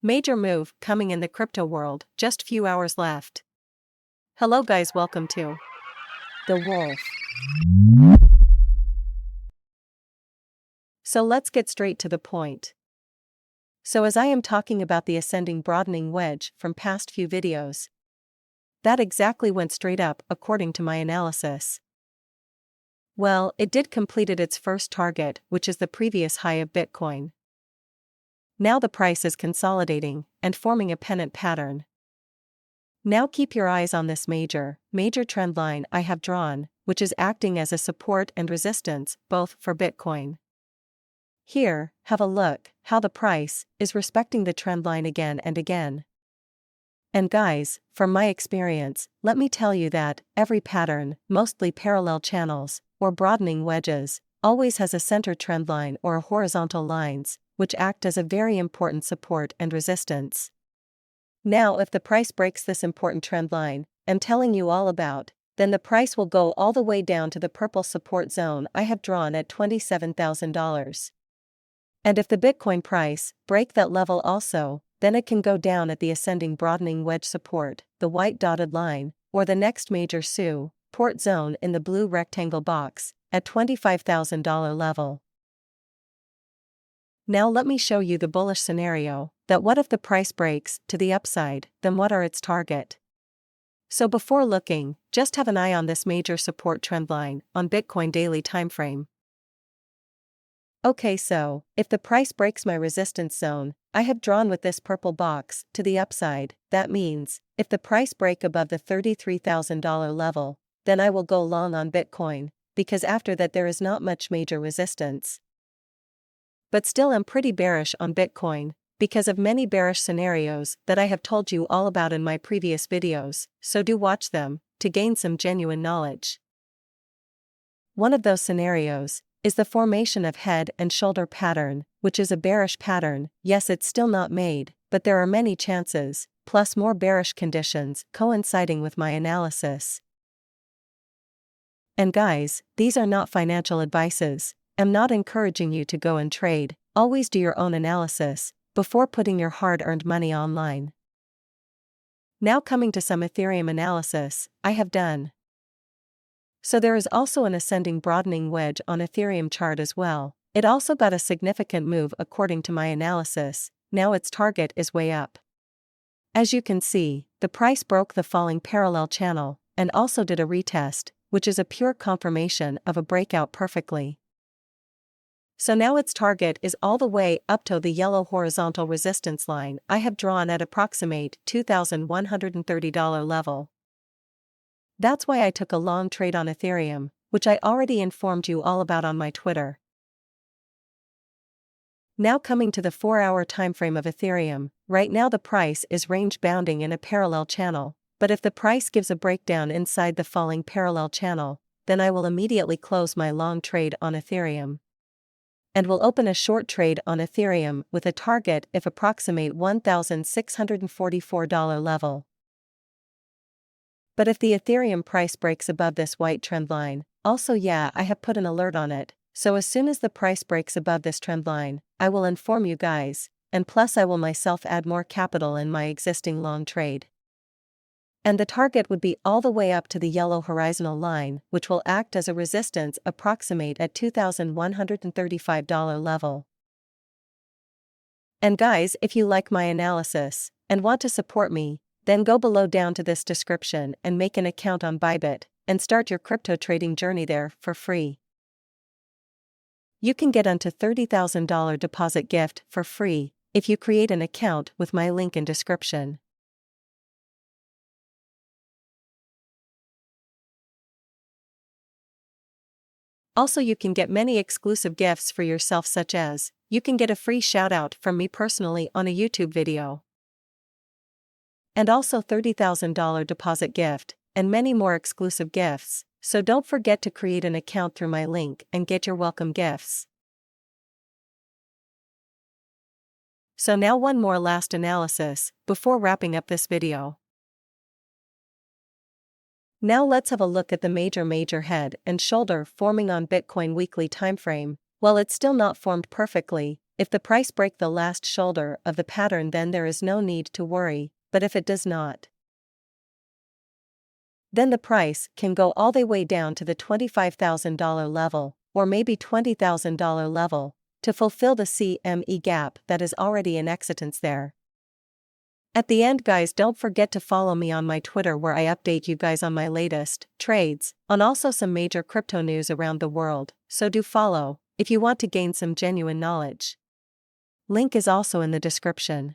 Major move coming in the crypto world, just few hours left. Hello guys, welcome to The Wolf. So let's get straight to the point. So as I am talking about the ascending broadening wedge from past few videos, that exactly went straight up according to my analysis. Well, it did completed its first target, which is the previous high of Bitcoin. Now the price is consolidating and forming a pennant pattern. Now keep your eyes on this major trend line I have drawn, which is acting as a support and resistance both for Bitcoin. Here, have a look how the price is respecting the trend line again and again. And guys, from my experience, let me tell you that every pattern, mostly parallel channels or broadening wedges, always has a center trend line or horizontal lines, which act as a very important support and resistance. Now if the price breaks this important trend line, I'm telling you all about, then the price will go all the way down to the purple support zone I have drawn at $27,000. And if the Bitcoin price break that level also, then it can go down at the ascending broadening wedge support, the white dotted line, or the next major support zone in the blue rectangle box, at $25,000 level. Now let me show you the bullish scenario, that what if the price breaks to the upside, then what are its target? So before looking, just have an eye on this major support trend line on Bitcoin daily timeframe. Okay, so if the price breaks my resistance zone, I have drawn with this purple box to the upside, that means, if the price break above the $33,000 level, then I will go long on Bitcoin, because after that there is not much major resistance. But still I'm pretty bearish on Bitcoin, because of many bearish scenarios that I have told you all about in my previous videos, so do watch them, to gain some genuine knowledge. One of those scenarios is the formation of head and shoulder pattern, which is a bearish pattern. Yes, it's still not made, but there are many chances, plus more bearish conditions coinciding with my analysis. And guys, these are not financial advices. I'm not encouraging you to go and trade, always do your own analysis, before putting your hard-earned money online. Now coming to some Ethereum analysis, I have done. So there is also an ascending broadening wedge on Ethereum chart as well. It also got a significant move according to my analysis, now its target is way up. As you can see, the price broke the falling parallel channel, and also did a retest, which is a pure confirmation of a breakout perfectly. So now its target is all the way up to the yellow horizontal resistance line I have drawn at approximate $2,130 level. That's why I took a long trade on Ethereum, which I already informed you all about on my Twitter. Now coming to the 4-hour timeframe of Ethereum, right now the price is range bounding in a parallel channel, but if the price gives a breakdown inside the falling parallel channel, then I will immediately close my long trade on Ethereum. And will open a short trade on Ethereum with a target if approximate $1,644 level. But if the Ethereum price breaks above this white trend line, also I have put an alert on it, so as soon as the price breaks above this trend line, I will inform you guys, and plus I will myself add more capital in my existing long trade. And the target would be all the way up to the yellow horizontal line, which will act as a resistance approximate at $2,135 level. And guys, if you like my analysis, and want to support me, then go below down to this description and make an account on Bybit, and start your crypto trading journey there for free. You can get unto $30,000 deposit gift for free, if you create an account with my link in description. Also you can get many exclusive gifts for yourself, such as, you can get a free shoutout from me personally on a YouTube video. And also $30,000 deposit gift, and many more exclusive gifts, so don't forget to create an account through my link and get your welcome gifts. So now one more last analysis, before wrapping up this video. Now let's have a look at the major head and shoulder forming on Bitcoin weekly timeframe. While it's still not formed perfectly, If the price breaks the last shoulder of the pattern, then there is no need to worry, but if it does not, then the price can go all the way down to the $25,000 level, or maybe $20,000 level, to fulfill the CME gap that is already in existence there. At the end, guys, don't forget to follow me on my Twitter, where I update you guys on my latest trades, on also some major crypto news around the world, so do follow if you want to gain some genuine knowledge. Link is also in the description.